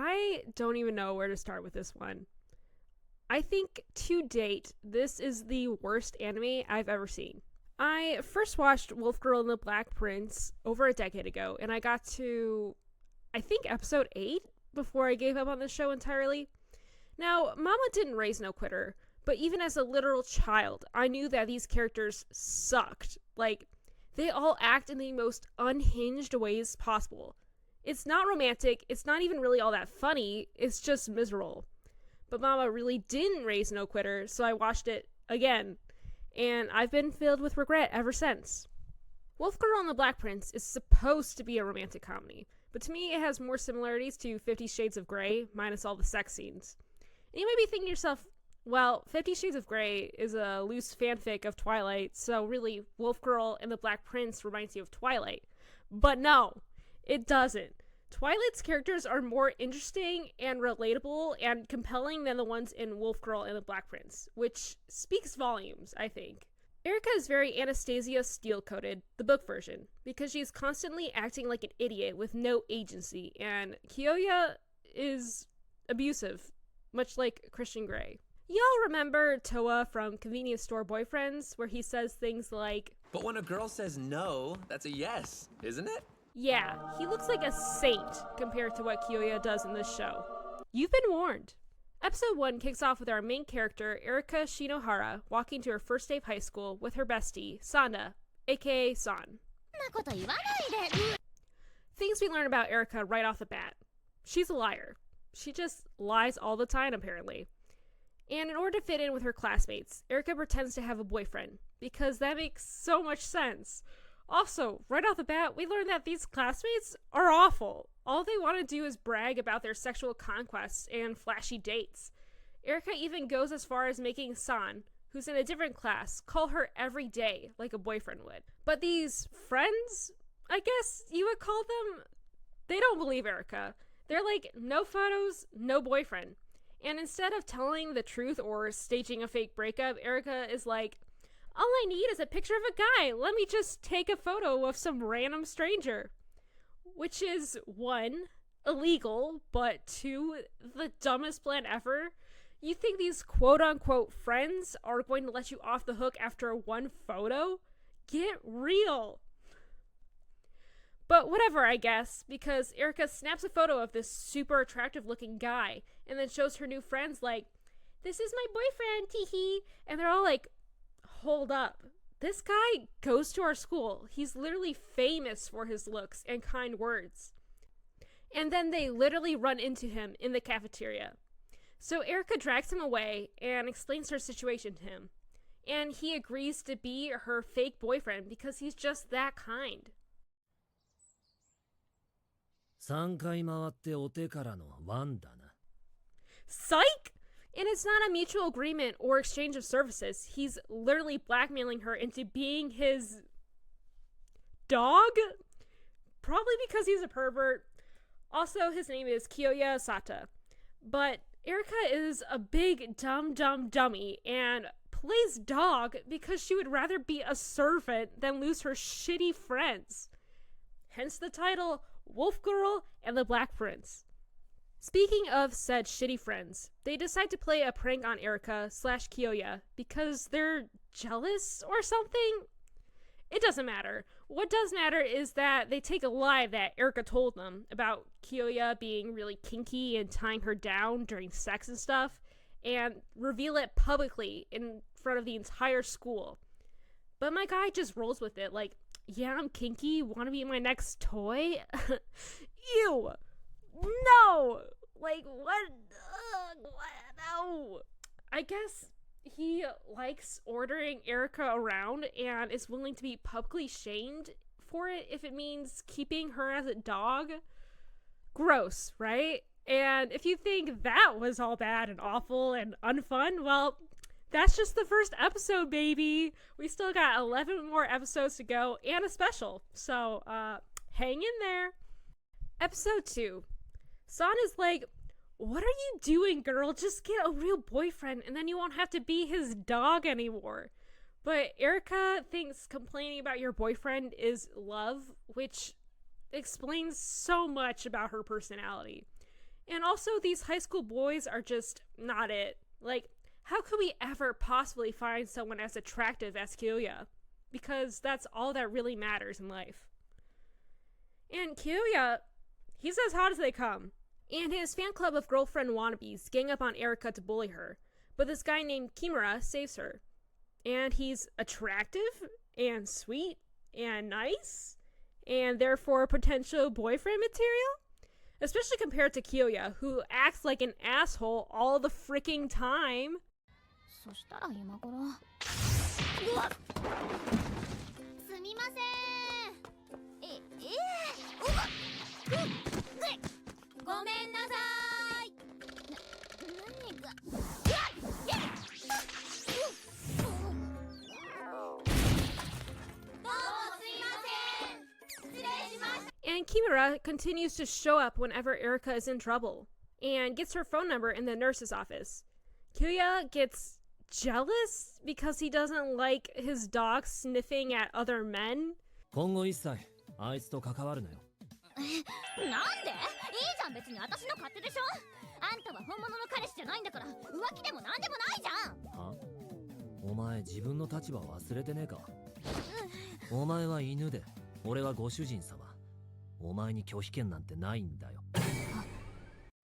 I don't even know where to start with this one. I think to date, this is the worst anime I've ever seen. I first watched Wolf Girl and the Black Prince over a decade ago, and I got to, I think, episode 8 before I gave up on the show entirely. Now, Mama didn't raise no quitter, but even as a literal child, I knew that these characters sucked. Like, they all act in the most unhinged ways possible. It's not romantic, it's not even really all that funny, it's just miserable. But Mama really didn't raise no quitter, so I watched it again, and I've been filled with regret ever since. Wolf Girl and the Black Prince is supposed to be a romantic comedy, but to me it has more similarities to 50 Shades of Grey, minus all the sex scenes. And you might be thinking to yourself, well, 50 Shades of Grey is a loose fanfic of Twilight, so really Wolf Girl and the Black Prince reminds you of Twilight. But no, it doesn't. Twilight's characters are more interesting and relatable and compelling than the ones in Wolf Girl and the Black Prince, which speaks volumes, I think. Erica is very Anastasia Steele-coded, the book version, because she's constantly acting like an idiot with no agency, and Kyoya is abusive, much like Christian Grey. Y'all remember Toa from Convenience Store Boyfriends, where he says things like, "But when a girl says no, that's a yes, isn't it?" Yeah, he looks like a saint compared to what Kyoya does in this show. You've been warned. Episode 1 kicks off with our main character, Erika Shinohara, walking to her first day of high school with her bestie, Sanda, aka San. Things we learn about Erika right off the bat. She's a liar. She just lies all the time, apparently. And in order to fit in with her classmates, Erika pretends to have a boyfriend, because that makes so much sense. Also, right off the bat, we learn that these classmates are awful. All they want to do is brag about their sexual conquests and flashy dates. Erika even goes as far as making San, who's in a different class, call her every day like a boyfriend would. But these friends, I guess you would call them, they don't believe Erika. They're like, no photos, no boyfriend. And instead of telling the truth or staging a fake breakup, Erika is like, all I need is a picture of a guy. Let me just take a photo of some random stranger. Which is, 1, illegal, but 2, the dumbest plan ever. You think these quote-unquote friends are going to let you off the hook after one photo? Get real. But whatever, I guess, because Erika snaps a photo of this super attractive looking guy and then shows her new friends like, this is my boyfriend, teehee. And they're all like, hold up. This guy goes to our school. He's literally famous for his looks and kind words. And then they literally run into him in the cafeteria. So Erika drags him away and explains her situation to him. And he agrees to be her fake boyfriend because he's just that kind. 3回回ってお手からのワンだな。 Psych! And it's not a mutual agreement or exchange of services. He's literally blackmailing her into being his dog? Probably because he's a pervert. Also, his name is Kyoya Sata. But Erika is a big dumb dummy and plays dog because she would rather be a servant than lose her shitty friends. Hence the title, Wolf Girl and the Black Prince. Speaking of said shitty friends, they decide to play a prank on Erika / Kyoya because they're jealous or something? It doesn't matter. What does matter is that they take a lie that Erika told them about Kyoya being really kinky and tying her down during sex and stuff, and reveal it publicly in front of the entire school. But my guy just rolls with it like, yeah, I'm kinky, wanna be my next toy? Ew! No! Like, what? No! I guess he likes ordering Erika around and is willing to be publicly shamed for it if it means keeping her as a dog. Gross, right? And if you think that was all bad and awful and unfun, well, that's just the first episode, baby. We still got 11 more episodes to go and a special. So, hang in there. Episode 2. San is like, what are you doing, girl? Just get a real boyfriend and then you won't have to be his dog anymore. But Erika thinks complaining about your boyfriend is love, which explains so much about her personality. And also, these high school boys are just not it. Like, how could we ever possibly find someone as attractive as Kyoya? Because that's all that really matters in life. And Kyoya, he's as hot as they come. And his fan club of girlfriend wannabes gang up on Erika to bully her. But this guy named Kimura saves her. And he's attractive and sweet and nice and therefore potential boyfriend material. Especially compared to Kyoya, who acts like an asshole all the freaking time. そしたら今頃うわっすみませんうわっごめんなさい何がうわっどうもすいません失礼しました And Kimura continues to show up whenever Erika is in trouble and gets her phone number in the nurse's office. Kyoya gets jealous because he doesn't like his dog sniffing at other men. 今後一切あいつと関わるなよ。なんで？いいじゃん別に私の勝手でしょ。あんたは本物の彼氏じゃないんだから浮気でもなんでもないじゃん。は？お前自分の立場忘れてねえか。お前は犬で、俺はご主人様。お前に拒否権なんてないんだよ。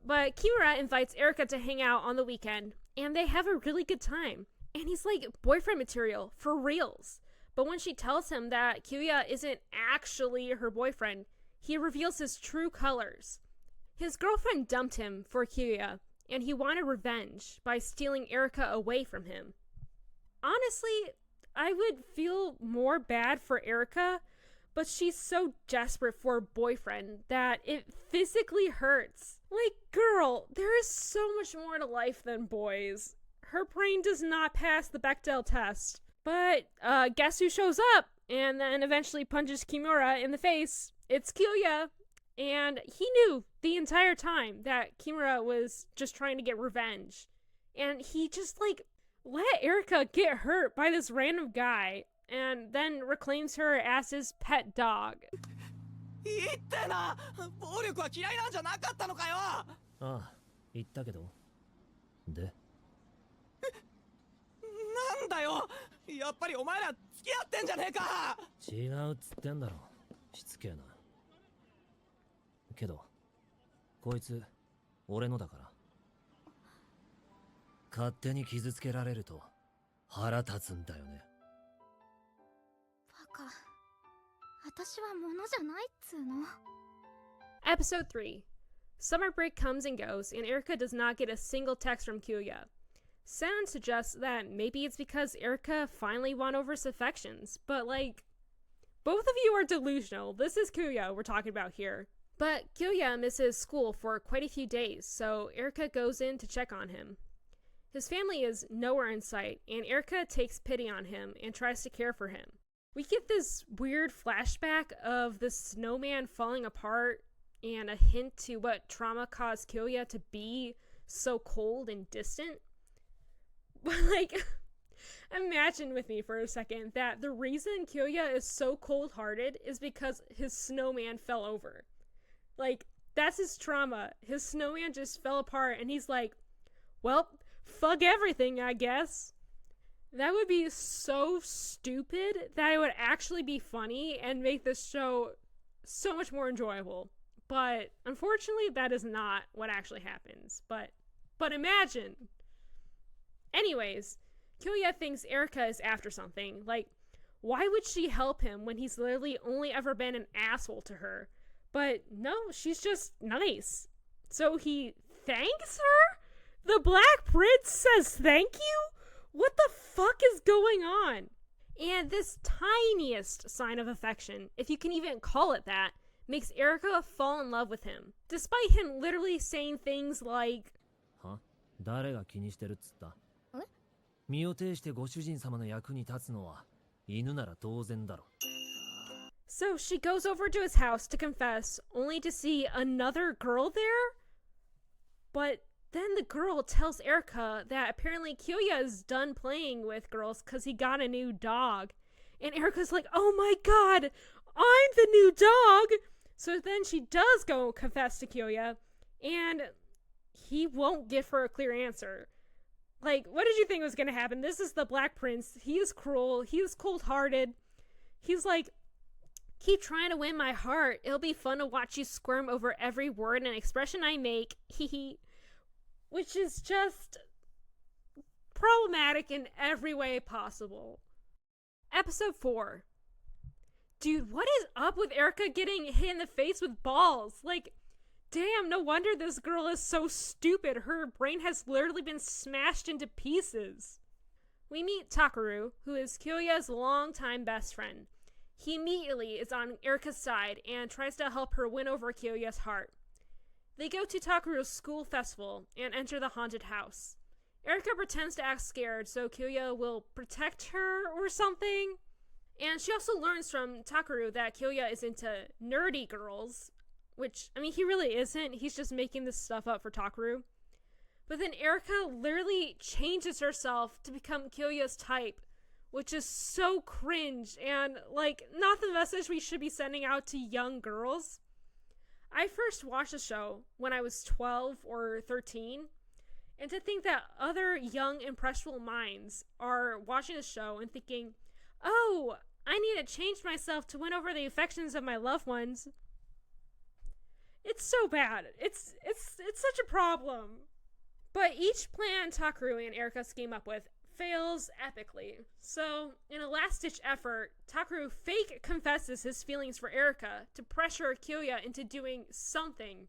But Kimura invites Erika to hang out on the weekend, and they have a really good time. And he's like boyfriend material, for reals. But when she tells him that Kyoya isn't actually her boyfriend, he reveals his true colors. His girlfriend dumped him for Kyoya, and he wanted revenge by stealing Erika away from him. Honestly, I would feel more bad for Erika, but she's so desperate for a boyfriend that it physically hurts. Like, girl, there is so much more to life than boys. Her brain does not pass the Bechdel test. But guess who shows up and then eventually punches Kimura in the face? It's Kyoya. And he knew the entire time that Kimura was just trying to get revenge. And he just, like, let Erika get hurt by this random guy and then reclaims her as his pet dog. いいってな、暴力は嫌いなんじゃなかったのかよ。ああ、言ったけど。で？なんだよ、やっぱりお前ら付き合ってんじゃねえか。違うっつってんだろ。しつけえな。けど、こいつ、俺のだから。勝手に傷つけられると腹立つんだよね。バカ、私は物じゃないっつーの。Episode 3. Summer break comes and goes, and Erika does not get a single text from Kyoya. Sound suggests that maybe it's because Erika finally won over his affections, but like, both of you are delusional. This is Kyoya we're talking about here. But Kyoya misses school for quite a few days, so Erika goes in to check on him. His family is nowhere in sight, and Erika takes pity on him and tries to care for him. We get this weird flashback of the snowman falling apart and a hint to what trauma caused Kyoya to be so cold and distant. But like, imagine with me for a second that the reason Kyoya is so cold-hearted is because his snowman fell over. Like, that's his trauma. His snowman just fell apart and he's like, well, fuck everything, I guess. That would be so stupid that it would actually be funny and make this show so much more enjoyable. But unfortunately, that is not what actually happens. But imagine. Anyways, Kyoya thinks Erika is after something. Like, why would she help him when he's literally only ever been an asshole to her? But no, she's just nice. So he thanks her? The Black Prince says thank you? What the fuck is going on? And this tiniest sign of affection, if you can even call it that, makes Erika fall in love with him, despite him literally saying things like, は？誰が気にしてるっつった？え？身を挺してご主人様の役に立つのは犬なら当然だろ。 So she goes over to his house to confess, only to see another girl there? But then the girl tells Erika that apparently Kyoya is done playing with girls because he got a new dog. And Erika's like, oh my god, I'm the new dog! So then she does go confess to Kyoya, and he won't give her a clear answer. Like, what did you think was going to happen? This is the Black Prince. He is cruel. He is cold-hearted. He's like, keep trying to win my heart. It'll be fun to watch you squirm over every word and expression I make. Which is just problematic in every way possible. Episode 4. Dude, what is up with Erica getting hit in the face with balls? Like, damn, no wonder this girl is so stupid. Her brain has literally been smashed into pieces. We meet Takaru, who is Kyoya's longtime best friend. He immediately is on Erica's side and tries to help her win over Kyoya's heart. They go to Takaru's school festival and enter the haunted house. Erica pretends to act scared so Kyoya will protect her or something. And she also learns from Takaru that Kyoya is into nerdy girls, which, I mean, he really isn't. He's just making this stuff up for Takaru. But then Erica literally changes herself to become Kyoya's type, which is so cringe and, like, not the message we should be sending out to young girls. I first watched the show when I was 12 or 13, and to think that other young, impressionable minds are watching the show and thinking, oh, I need to change myself to win over the affections of my loved ones. It's so bad. It's such a problem. But each plan Takaru and Erica scheme up with fails epically. So, in a last-ditch effort, Takaru fake confesses his feelings for Erica to pressure Kyoya into doing something.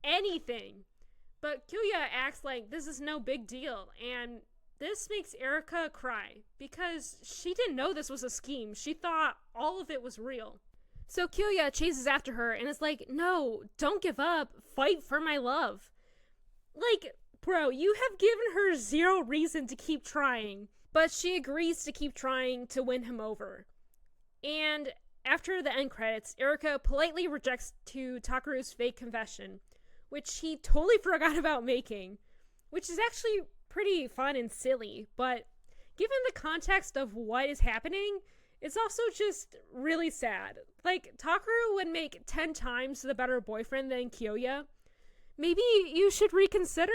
Anything. But Kyoya acts like this is no big deal, and this makes Erica cry, because she didn't know this was a scheme. She thought all of it was real. So Kyoya chases after her and is like, no, don't give up. Fight for my love. Like, bro, you have given her zero reason to keep trying, but she agrees to keep trying to win him over. And after the end credits, Erica politely rejects to Takaru's fake confession, which he totally forgot about making, which is actually pretty fun and silly, but given the context of what is happening, it's also just really sad. Like, Takaru would make 10 times the better boyfriend than Kyoya. Maybe you should reconsider?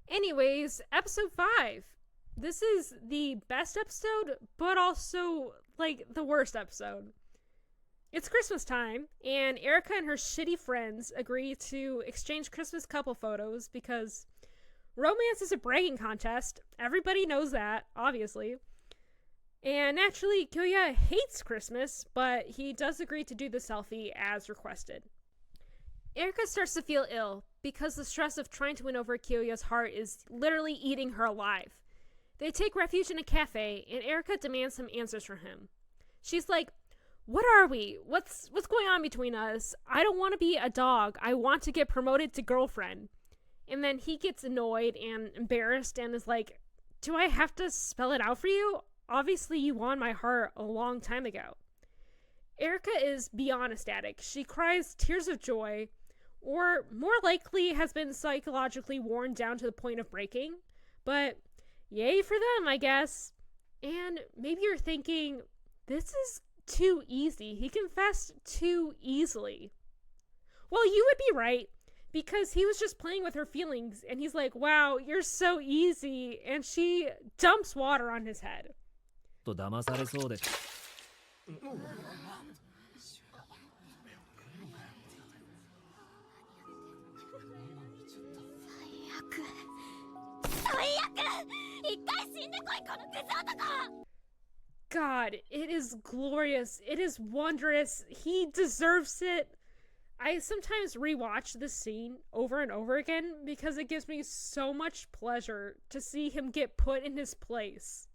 Anyways, episode 5. This is the best episode, but also, like, the worst episode. It's Christmas time, and Erica and her shitty friends agree to exchange Christmas couple photos because romance is a bragging contest. Everybody knows that, obviously. And naturally, Kyoya hates Christmas, but he does agree to do the selfie as requested. Erica starts to feel ill because the stress of trying to win over Kyoya's heart is literally eating her alive. They take refuge in a cafe, and Erica demands some answers from him. She's like, what are we? What's going on between us? I don't want to be a dog. I want to get promoted to girlfriend. And then he gets annoyed and embarrassed and is like, do I have to spell it out for you? Obviously you won my heart a long time ago. Erica is beyond ecstatic. She cries tears of joy, or more likely has been psychologically worn down to the point of breaking. But yay for them, I guess. And maybe you're thinking, this is too easy. He confessed too easily. Well, you would be right, because he was just playing with her feelings, and he's like, wow, you're so easy, and she dumps water on his head. と騙されそうで。God, it is glorious. It is wondrous. He deserves it. I sometimes rewatch this scene over and over again because it gives me so much pleasure to see him get put in his place.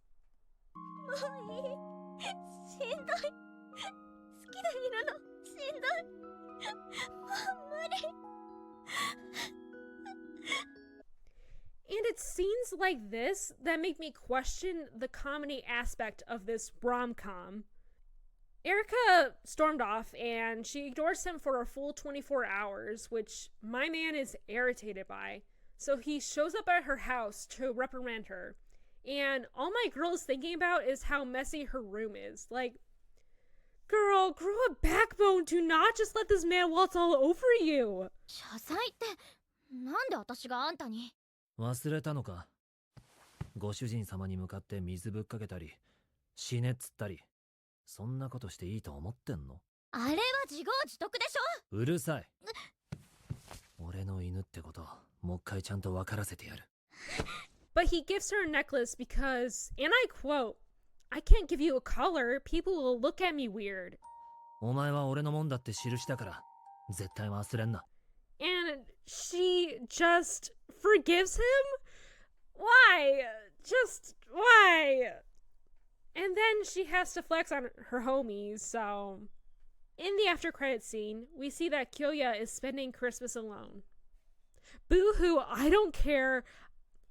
And it's scenes like this that make me question the comedy aspect of this rom-com. Erica stormed off and she ignores him for a full 24 hours, which my man is irritated by. So he shows up at her house to reprimand her. And all my girl is thinking about is how messy her room is. Like, girl, grow a backbone. Do not just let this man waltz all over you. 謝罪ってなんで私があんたに。忘れたのか。ご主人様に向かって水ぶっかけたり、死ねっつったり、そんなことしていいと思ってんの？あれは自業自得でしょ。うるさい。俺の犬ってこと、もう一回ちゃんと分からせてやる。But he gives her a necklace because, and I quote, I can't give you a collar, people will look at me weird. お前は俺のもんだって印だから、絶対忘れんな。And she just forgives him? Why? Just why? And then she has to flex on her homies, so... In the after credits scene, we see that Kyoya is spending Christmas alone. Boo-hoo, I don't care.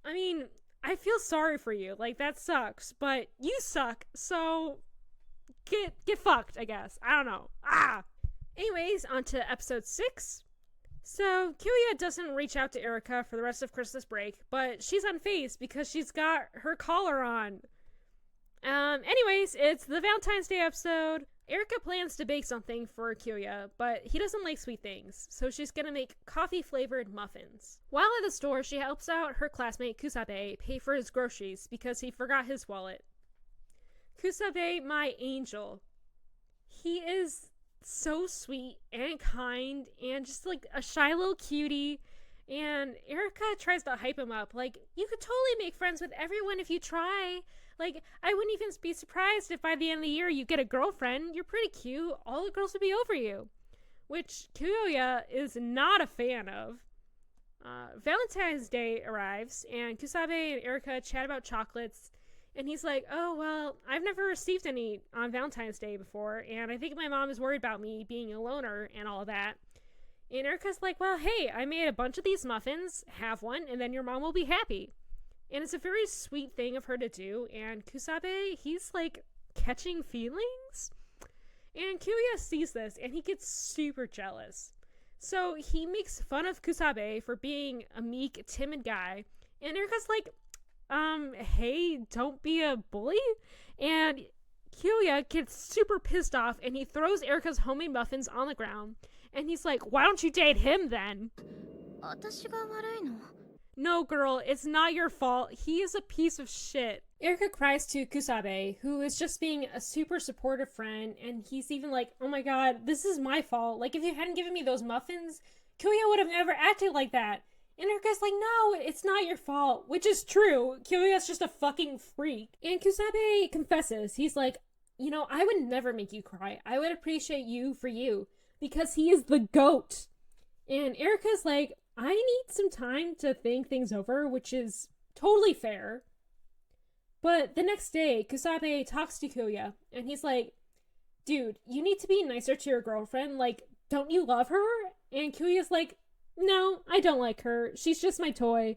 I mean, I feel sorry for you. Like, that sucks. But you suck, so... Get fucked, I guess. I don't know. Anyways, on to episode 6. So, Kyoya doesn't reach out to Erika for the rest of Christmas break, but she's unfazed because she's got her collar on. Anyways, it's the Valentine's Day episode. Erika plans to bake something for Kyoya, but he doesn't like sweet things, so she's gonna make coffee-flavored muffins. While at the store, she helps out her classmate Kusabe pay for his groceries because he forgot his wallet. Kusabe, my angel. He is so sweet and kind and just like a shy little cutie, and Erika tries to hype him up, like, you could totally make friends with everyone if you try. Like, I wouldn't even be surprised if by the end of the year you get a girlfriend. You're pretty cute. All the girls would be over you. Which Kyoya is not a fan of. Valentine's Day arrives, and Kusabe and Erika chat about chocolates. And he's like, oh, well, I've never received any on Valentine's Day before, and I think my mom is worried about me being a loner and all that. And Erika's like, well, hey, I made a bunch of these muffins. Have one, and then your mom will be happy. And it's a very sweet thing of her to do, and Kusabe, he's like catching feelings? And Kyoya sees this, and he gets super jealous. So he makes fun of Kusabe for being a meek, timid guy, and Erika's like, hey, don't be a bully? And Kyoya gets super pissed off, and he throws Erika's homemade muffins on the ground, and he's like, why don't you date him then? 私が悪いの? No, girl, it's not your fault. He is a piece of shit. Erika cries to Kusabe, who is just being a super supportive friend, and he's even like, oh my god, this is my fault. Like, if you hadn't given me those muffins, Kyoya would have never acted like that. And Erika's like, no, it's not your fault, which is true. Kyoya's just a fucking freak. And Kusabe confesses. He's like, you know, I would never make you cry. I would appreciate you for you, because he is the GOAT. And Erika's like, I need some time to think things over, which is totally fair. But the next day, Kusabe talks to Kyoya, and he's like, dude, you need to be nicer to your girlfriend. Like, don't you love her? And Kyoya's like, no, I don't like her. She's just my toy.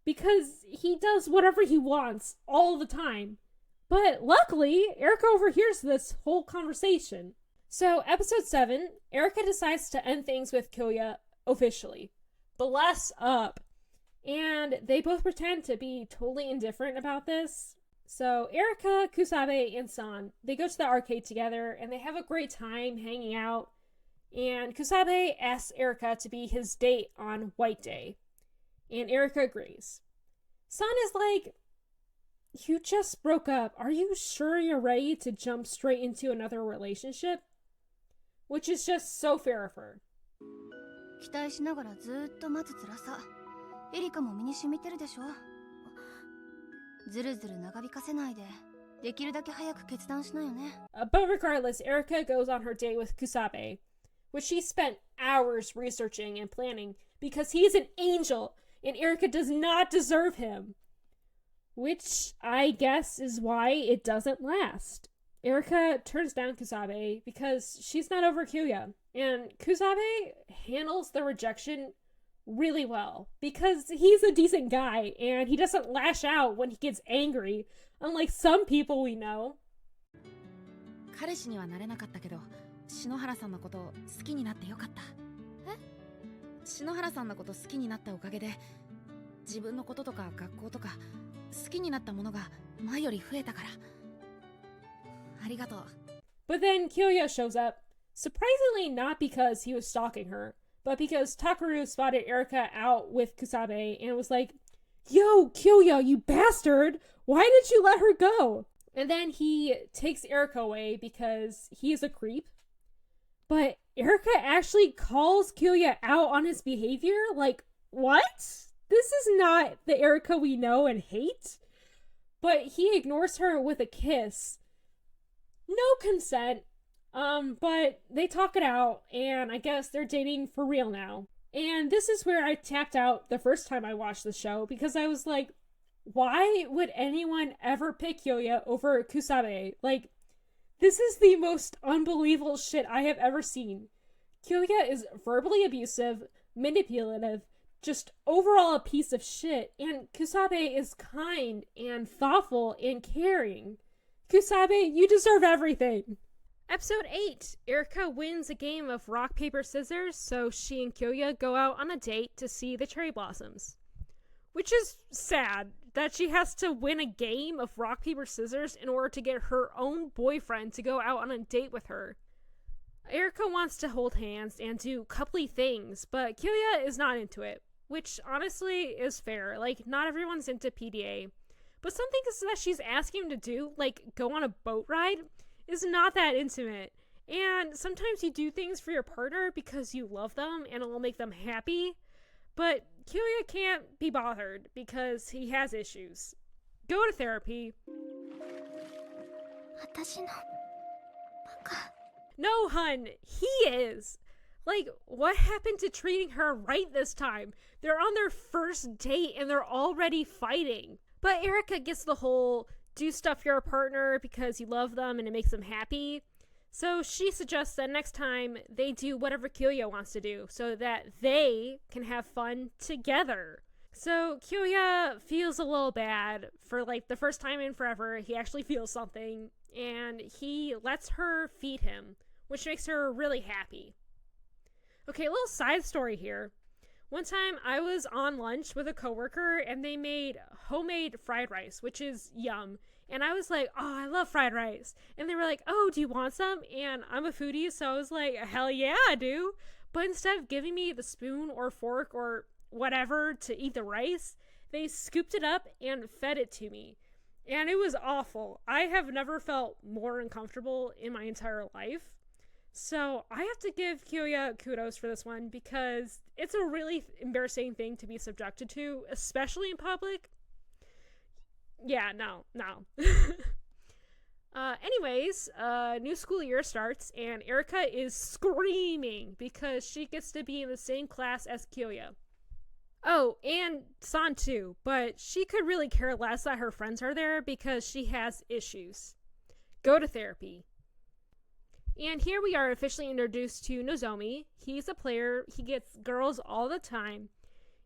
Because he does whatever he wants all the time. But luckily, Erika overhears this whole conversation. So, episode 7, Erika decides to end things with Kyoya officially. Bless up. And they both pretend to be totally indifferent about this. So Erika, Kusabe, and San, they go to the arcade together and they have a great time hanging out. And Kusabe asks Erika to be his date on White Day. And Erika agrees. San is like, you just broke up. Are you sure you're ready to jump straight into another relationship? Which is just so fair of her. 期待しながらずっと待つ辛さ。エリカも身に染みてるでしょ。ずるずる長引かせないで、できるだけ早く決断しなよね。But regardless, Erika goes on her date with Kusabe, which she spent hours researching and planning because he's an angel and Erika does not deserve him. Which I guess is why it doesn't last. Erika turns down Kusabe because she's not over Kyoya. And Kusabe handles the rejection really well because he's a decent guy and he doesn't lash out when he gets angry, unlike some people we know. 彼氏にはなれなかったけど、篠原さんのこと好きになってよかった。え？篠原さんのこと好きになったおかげで、自分のこととか学校とか好きになったものが前より増えたから。ありがとう。 But then Kyoya shows up, surprisingly not because he was stalking her, but because Takeru spotted Erika out with Kusabe and was like, "Yo, Kyoya, you bastard! Why did you let her go?" And then he takes Erika away because he is a creep. But Erika actually calls Kyoya out on his behavior? Like, what? This is not the Erika we know and hate. But he ignores her with a kiss. No consent. But they talk it out, and I guess they're dating for real now. And this is where I tapped out the first time I watched the show, because I was like, why would anyone ever pick Kyoya over Kusabe? Like, this is the most unbelievable shit I have ever seen. Kyoya is verbally abusive, manipulative, just overall a piece of shit, and Kusabe is kind and thoughtful and caring. Kusabe, you deserve everything. Episode 8. Erika wins a game of rock, paper, scissors, so she and Kyoya go out on a date to see the cherry blossoms. Which is sad, that she has to win a game of rock, paper, scissors in order to get her own boyfriend to go out on a date with her. Erika wants to hold hands and do coupley things, but Kyoya is not into it, which honestly is fair. Like, not everyone's into PDA. But some things that she's asking him to do, like go on a boat ride, is not that intimate. And sometimes you do things for your partner because you love them and it will make them happy. But Kyoya can't be bothered because he has issues. Go to therapy. No, hun, he is. Like, what happened to treating her right this time? They're on their first date and they're already fighting. But Erika gets the whole do stuff for your partner because you love them and it makes them happy. So she suggests that next time they do whatever Kyoya wants to do so that they can have fun together. So Kyoya feels a little bad for like the first time in forever. He actually feels something and he lets her feed him, which makes her really happy. Okay, a little side story here. One time I was on lunch with a coworker and they made homemade fried rice, which is yum. And I was like, oh, I love fried rice. And they were like, oh, do you want some? And I'm a foodie, so I was like, hell yeah, I do. But instead of giving me the spoon or fork or whatever to eat the rice, they scooped it up and fed it to me. And it was awful. I have never felt more uncomfortable in my entire life. So I have to give Kyoya kudos for this one because it's a really embarrassing thing to be subjected to, especially in public. Yeah, no. Anyways, new school year starts and Erika is screaming because she gets to be in the same class as Kyoya. Oh, and San too, but she could really care less that her friends are there because she has issues. Go to therapy. And here we are officially introduced to Nozomi. He's a player, he gets girls all the time.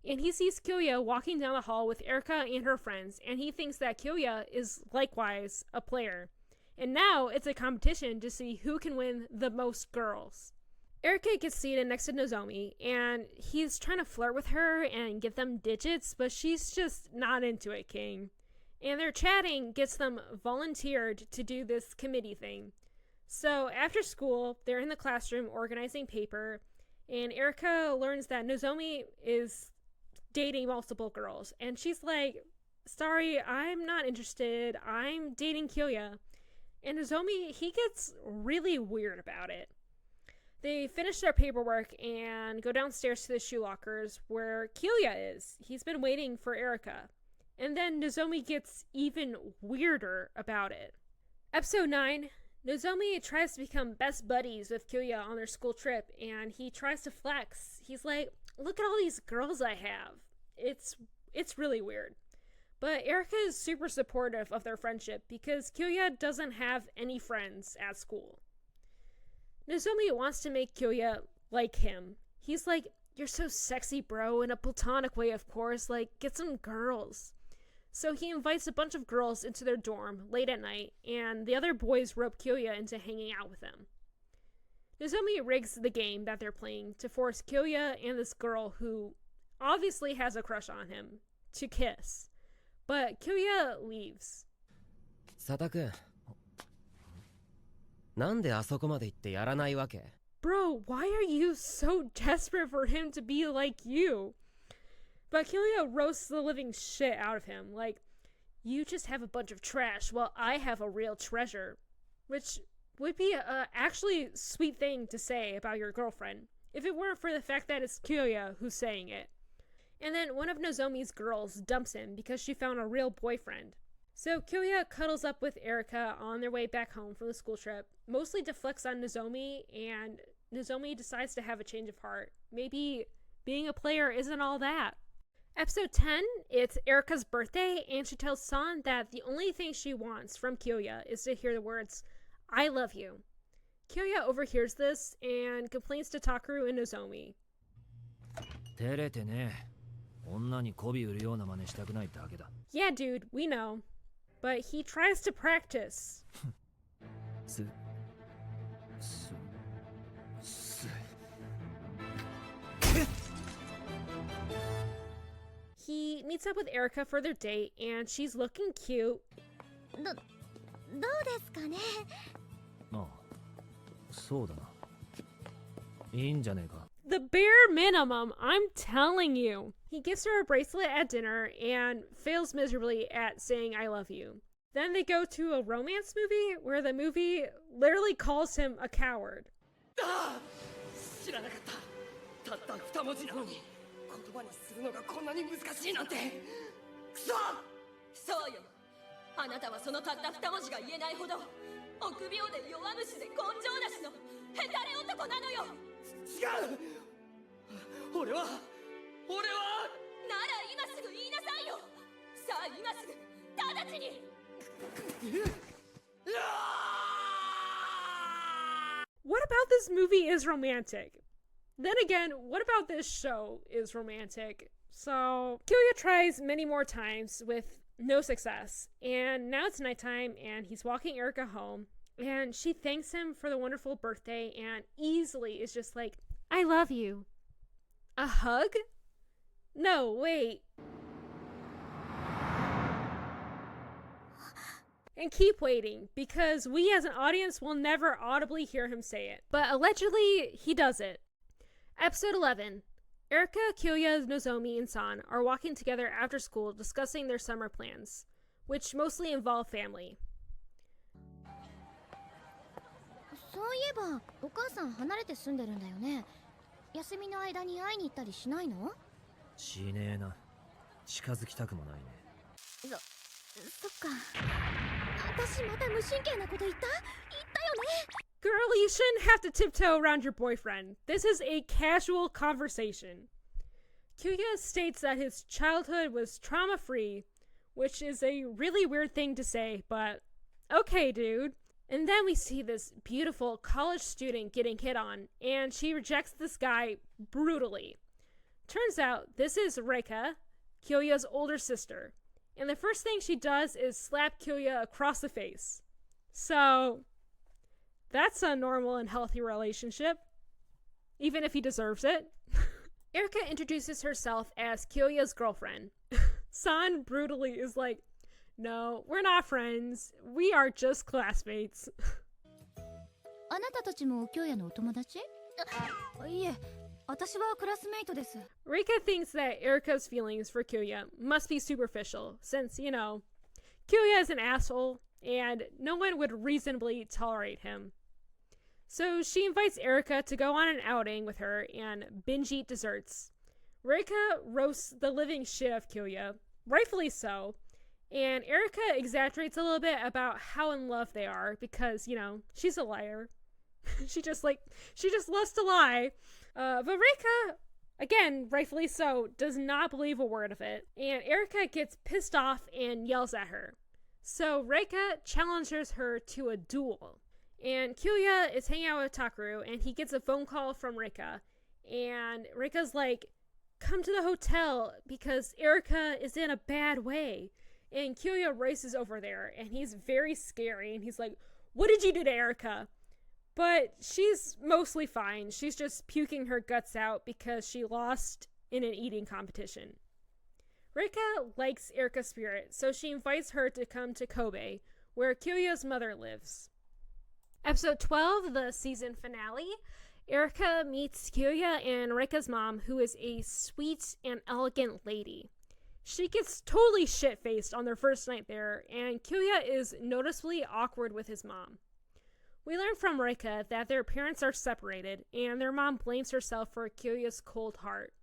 And he sees Kyoya walking down the hall with Erika and her friends, and he thinks that Kyoya is likewise a player. And now it's a competition to see who can win the most girls. Erika gets seated next to Nozomi, and he's trying to flirt with her and give them digits, but she's just not into it, King. And their chatting gets them volunteered to do this committee thing. So after school, they're in the classroom organizing paper, and Erika learns that Nozomi is dating multiple girls. And she's like, sorry, I'm not interested. I'm dating Kyoya. And Nozomi, he gets really weird about it. They finish their paperwork and go downstairs to the shoe lockers where Kyoya is. He's been waiting for Erika. And then Nozomi gets even weirder about it. Episode 9. Nozomi tries to become best buddies with Kyoya on their school trip, and he tries to flex. He's like, look at all these girls I have. It's really weird. But Erika is super supportive of their friendship because Kyoya doesn't have any friends at school. Nozomi wants to make Kyoya like him. He's like, you're so sexy, bro, in a platonic way, of course. Like, get some girls. So he invites a bunch of girls into their dorm late at night, and the other boys rope Kyoya into hanging out with them. Nozomi rigs the game that they're playing to force Kyoya and this girl, who obviously has a crush on him, to kiss. But Kyoya leaves. 佐田君、なんであそこまで行ってやらないわけ？ bro, why are you so desperate for him to be like you? But Kyoya roasts the living shit out of him. Like, you just have a bunch of trash while I have a real treasure. Which would be a actually sweet thing to say about your girlfriend, if it weren't for the fact that it's Kyoya who's saying it. And then one of Nozomi's girls dumps him because she found a real boyfriend. So Kyoya cuddles up with Erika on their way back home from the school trip, mostly deflects on Nozomi, and Nozomi decides to have a change of heart. Maybe being a player isn't all that. Episode 10, it's Erika's birthday, and she tells San that the only thing she wants from Kyoya is to hear the words, I love you. Kyoya overhears this and complains to Takeru and Nozomi. 照れてね。女に媚び売るような真似したくないだけだ。 Yeah, dude, we know. But he tries to practice. He meets up with Erika for their date, and she's looking cute. どうですかね。ああ、そうだな。いいんじゃねえか。 The bare minimum, I'm telling you. He gives her a bracelet at dinner and fails miserably at saying I love you. Then they go to a romance movie where the movie literally calls him a coward. 知らなかった。たった2文字なのに言葉にするのがこんなに難しいなんて。くそ。そうよ。あなたはそのたった2文字が言えないほど臆病で弱虫で根性なしのヘタレ男なのよ。違う。俺はなら今すぐ言いなさいよ。さあ今すぐ直ちに。What about this movie is romantic? Then again, what about this show is romantic? So, Kyoya tries many more times with no success. And now it's nighttime and he's walking Erika home. And she thanks him for the wonderful birthday and easily is just like, I love you. A hug? No, wait. And keep waiting, because we as an audience will never audibly hear him say it. But allegedly, he does it. Episode 11. Erika, Kyoya, Nozomi, and San are walking together after school discussing their summer plans, which mostly involve family. そういえばお母さん離れて住んでるんだよね。休みの間に会いに行ったりしないの？しねえな。近づきたくもないね。そっか。私また無神経なこと言ったよね。 Girl, you shouldn't have to tiptoe around your boyfriend. This is a casual conversation. Kyoya states that his childhood was trauma-free, which is a really weird thing to say, but okay, dude. And then we see this beautiful college student getting hit on, and she rejects this guy brutally. Turns out this is Reika, Kyoya's older sister, and the first thing she does is slap Kyoya across the face. So, that's a normal and healthy relationship, even if he deserves it. Erika introduces herself as Kyoya's girlfriend. San brutally is like, no, we're not friends. We are just classmates. あなたたちも京也のお友達？いえ、私はクラスメイトです。 Reika thinks that Erika's feelings for Kyoya must be superficial, since, you know, Kyoya is an asshole, and no one would reasonably tolerate him. So she invites Erika to go on an outing with her and binge eat desserts. Reika roasts the living shit of Kyoya, rightfully so, and Erika exaggerates a little bit about how in love they are because, you know, she's a liar. she just loves to lie. But Reika, again, rightfully so, does not believe a word of it, and Erika gets pissed off and yells at her. So Reika challenges her to a duel. And Kyoya is hanging out with Takeru, and he gets a phone call from Reika. And Reika's like, come to the hotel because Erika is in a bad way. And Kyoya races over there, and he's very scary. And he's like, what did you do to Erika? But she's mostly fine. She's just puking her guts out because she lost in an eating competition. Reika likes Erika's spirit, so she invites her to come to Kobe, where Kyoya's mother lives. Episode 12, the season finale, Erika meets Kyoya and Rika's mom, who is a sweet and elegant lady. She gets totally shit-faced on their first night there, and Kyoya is noticeably awkward with his mom. We learn from Rika that their parents are separated, and their mom blames herself for Kyoya's cold heart.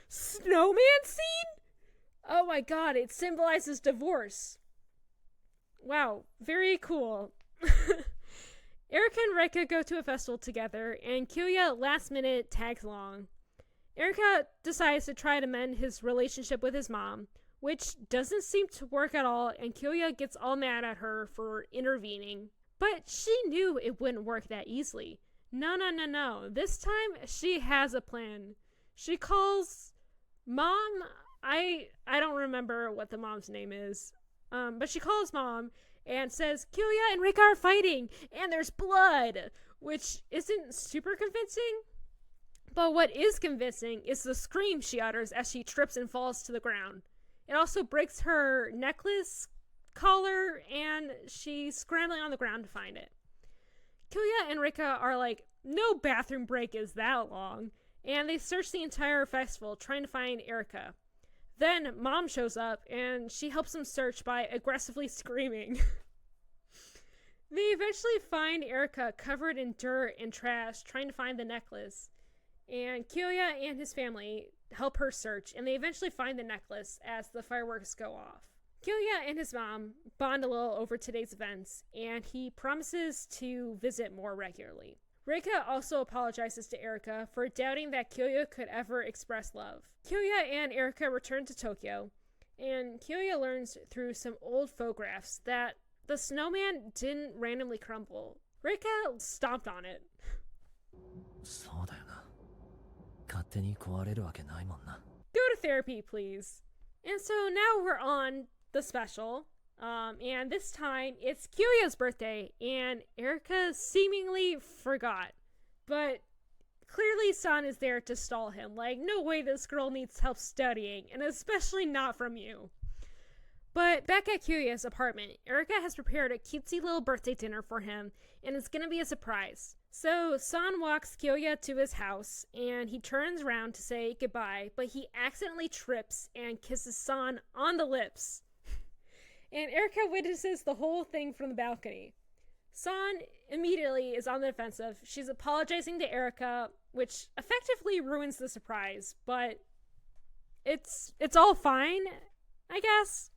Snowman scene? Oh my god, it symbolizes divorce. Wow, very cool. Erika and Rika go to a festival together, and Kyoya last minute tags along. Erika decides to try to mend his relationship with his mom, which doesn't seem to work at all, and Kyoya gets all mad at her for intervening. But she knew it wouldn't work that easily. No. This time, she has a plan. She calls Mom. I don't remember what the mom's name is. But she calls Mom and says, Kyoya and Rika are fighting, and there's blood, which isn't super convincing. But what is convincing is the scream she utters as she trips and falls to the ground. It also breaks her necklace collar, and she's scrambling on the ground to find it. Kyoya and Rika are like, no bathroom break is that long, and they search the entire festival trying to find Erika. Then Mom shows up, and she helps them search by aggressively screaming. They eventually find Erika covered in dirt and trash trying to find the necklace, and Kyoya and his family help her search, and they eventually find the necklace as the fireworks go off. Kyoya and his mom bond a little over today's events, and he promises to visit more regularly. Rika also apologizes to Erika for doubting that Kyoya could ever express love. Kyoya and Erika return to Tokyo, and Kyoya learns through some old photographs that the snowman didn't randomly crumble. Rika stomped on it. そうだよな。勝手に壊れるわけないもんな。 Go to therapy, please. And so now we're on the special. And this time it's Kyoya's birthday, and Erika seemingly forgot. But clearly San is there to stall him. Like, no way this girl needs help studying, and especially not from you. But back at Kyoya's apartment, Erika has prepared a cutesy little birthday dinner for him, and it's gonna be a surprise. So San walks Kyoya to his house, and he turns around to say goodbye, but he accidentally trips and kisses San on the lips. And Erika witnesses the whole thing from the balcony. San immediately is on the defensive. She's apologizing to Erika, which effectively ruins the surprise, but it's all fine, I guess.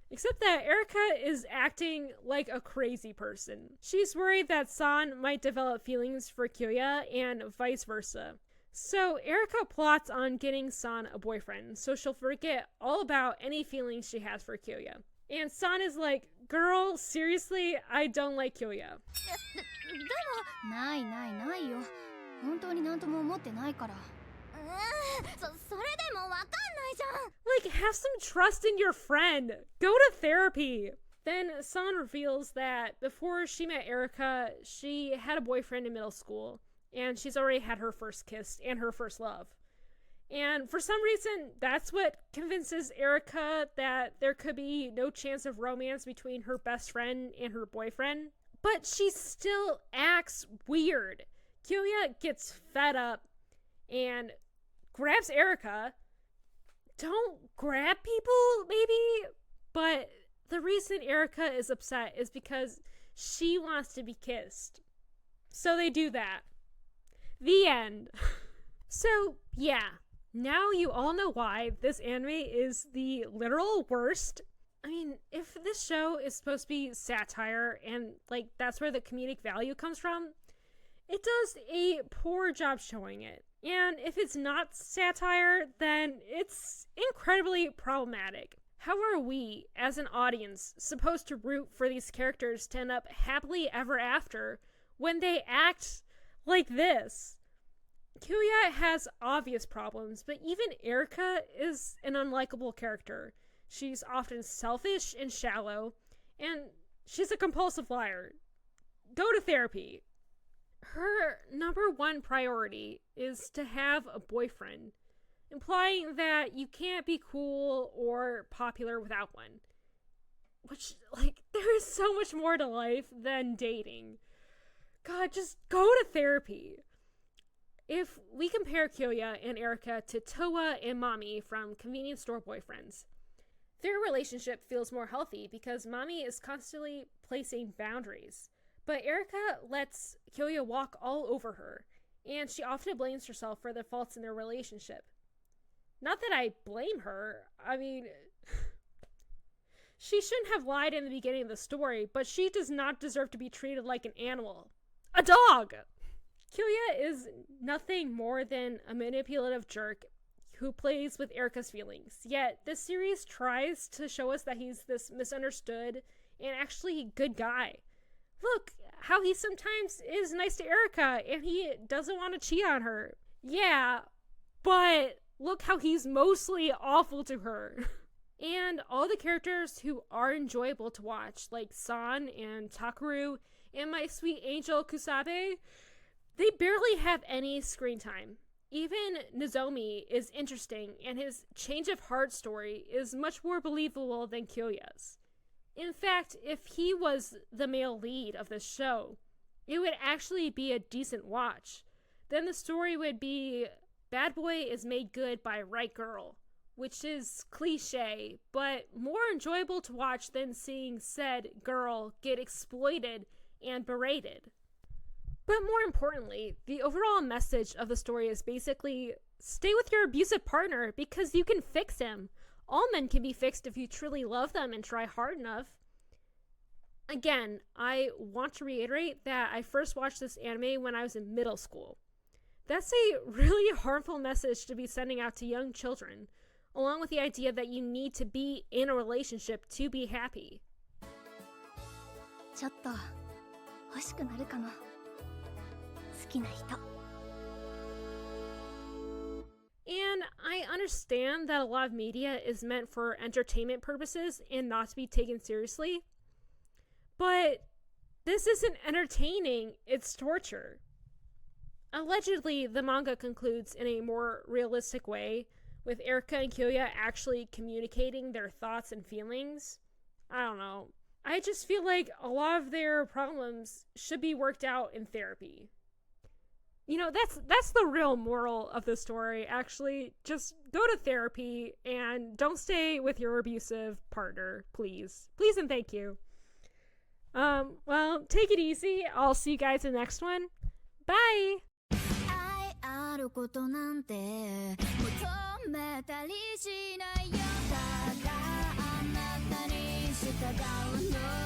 Except that Erika is acting like a crazy person. She's worried that San might develop feelings for Kyoya and vice versa. So Erika plots on getting San a boyfriend, so she'll forget all about any feelings she has for Kyoya. And San is like, girl, seriously, I don't like Kyoya. ないよ。本当になんとも思ってないから。それでもわかんないじゃん。Like, have some trust in your friend. Go to therapy. Then San reveals that before she met Erika, she had a boyfriend in middle school, and she's already had her first kiss and her first love. And for some reason, that's what convinces Erika that there could be no chance of romance between her best friend and her boyfriend. But she still acts weird. Kyoya gets fed up and grabs Erika. Don't grab people, maybe? But the reason Erika is upset is because she wants to be kissed. So they do that. The end. So, yeah. Now you all know why this anime is the literal worst. I mean, if this show is supposed to be satire and, like, that's where the comedic value comes from, it does a poor job showing it. And if it's not satire, then it's incredibly problematic. How are we, as an audience, supposed to root for these characters to end up happily ever after when they act like this? Kyoya has obvious problems, but even Erika is an unlikable character. She's often selfish and shallow, and she's a compulsive liar. Go to therapy. Her number one priority is to have a boyfriend, implying that you can't be cool or popular without one. Which, like, there is so much more to life than dating. God, just go to therapy. if we compare Kyoya and Erika to Toa and Mami from Convenience Store Boyfriends, their relationship feels more healthy because Mami is constantly placing boundaries, but Erika lets Kyoya walk all over her, and she often blames herself for the faults in their relationship. Not that I blame her. I mean, she shouldn't have lied in the beginning of the story, but she does not deserve to be treated like an animal. A dog! Kyoya is nothing more than a manipulative jerk who plays with Erika's feelings. Yet, this series tries to show us that he's this misunderstood and actually good guy. Look how he sometimes is nice to Erika and he doesn't want to cheat on her. Yeah, but look how he's mostly awful to her. And all the characters who are enjoyable to watch, like San and Takeru and my sweet angel Kusabe, they barely have any screen time. Even Nozomi is interesting, and his change of heart story is much more believable than Kyoya's. In fact, if he was the male lead of this show, it would actually be a decent watch. Then the story would be bad boy is made good by right girl, which is cliche, but more enjoyable to watch than seeing said girl get exploited and berated. But more importantly, the overall message of the story is basically stay with your abusive partner because you can fix him. All men can be fixed if you truly love them and try hard enough. Again, I want to reiterate that I first watched this anime when I was in middle school. That's a really harmful message to be sending out to young children, along with the idea that you need to be in a relationship to be happy. ちょっと欲しくなるかも。好きな人。And I understand that a lot of media is meant for entertainment purposes and not to be taken seriously. But this isn't entertaining, it's torture. Allegedly, the manga concludes in a more realistic way, with Erika and Kyoya actually communicating their thoughts and feelings. I don't know. I just feel like a lot of their problems should be worked out in therapy. You know, that's the real moral of the story, actually. Just go to therapy and don't stay with your abusive partner, please. Please and thank you. Well, take it easy. I'll see you guys in the next one. Bye! 愛あることなんて求めたりしないよただあなたに従うの